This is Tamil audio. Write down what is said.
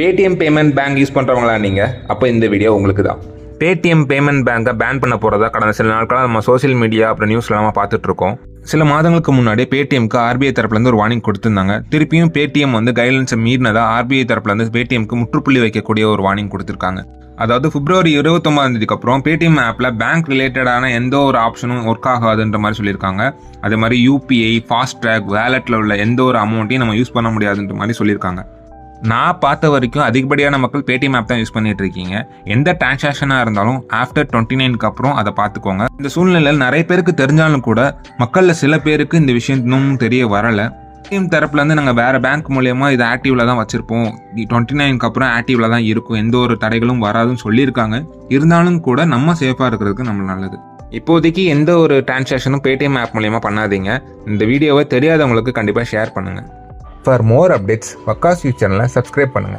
பேடிஎம் பேமெண்ட் பேங்க் யூஸ் பண்ணுறவங்களா நீங்கள்? அப்போ இந்த வீடியோ உங்களுக்கு தான். பேடிஎம் பேமெண்ட் பேங்கை பேன் பண்ண போகிறதா கடந்த சில நாட்களாக நம்ம சோஷியல் மீடியா அப்புறம் நியூஸ்லாம் பார்த்துட்ருக்கோம். சில மாதங்களுக்கு முன்னாடி பேடிஎம்க்கு ஆர்பிஐ தரப்புலேருந்து ஒரு வார்னிங் கொடுத்துருந்தாங்க. திருப்பியும் பேடிஎம் கைட்லைன்ஸை மீறினதா ஆர்பிஐ தரப்புலேருந்து பேடிஎம்க்கு முற்றுப்புள்ளி வைக்கக்கூடிய ஒரு வார்னிங் கொடுத்துருக்காங்க. அதாவது பிப்ரவரி 29 அப்புறம் பேடிஎம் ஆப்பில் பேங்க் ரிலேட்டடான எந்த ஒரு ஆப்ஷனும் ஒர்க் ஆகாதுன்ற மாதிரி சொல்லியிருக்காங்க. அதே மாதிரி யூபிஐ, ஃபாஸ்ட்ராக், வேலெட்டில் உள்ள எந்த ஒரு அமௌண்ட்டையும் நம்ம யூஸ் பண்ண முடியாதுன்ற மாதிரி சொல்லியிருக்காங்க. நான் பார்த்த வரைக்கும் அதிகப்படியான மக்கள் பேடிஎம் ஆப் தான் யூஸ் பண்ணிட்டு இருக்கீங்க. எந்த டிரான்சாக்ஷனாக இருந்தாலும் ஆஃப்டர் 29க்கு அப்புறம் அதை பார்த்துக்கோங்க. இந்த சூழ்நிலையில் நிறைய பேருக்கு தெரிஞ்சாலும் கூட மக்களில் சில பேருக்கு இந்த விஷயம் இன்னும் தெரிய வரலை. பேடிஎம் தரப்புலேருந்து நாங்கள் வேறு பேங்க் மூலயமா இதை ஆக்டிவில் தான் வச்சுருப்போம், 29க்கு அப்புறம் ஆக்டிவில் தான் இருக்கும், எந்த ஒரு தடைகளும் வராதுன்னு சொல்லியிருக்காங்க. இருந்தாலும் கூட நம்ம சேஃபாக இருக்கிறதுக்கு நம்ம நல்லது. இப்போதைக்கு எந்த ஒரு டிரான்சாக்ஷனும் பேடிஎம் ஆப் மூலயமா பண்ணாதீங்க. இந்த வீடியோவை தெரியாதவங்களுக்கு கண்டிப்பாக ஷேர் பண்ணுங்கள். For more updates Waqqas news சேனலை சப்ஸ்கிரைப் பண்ணுங்கள்.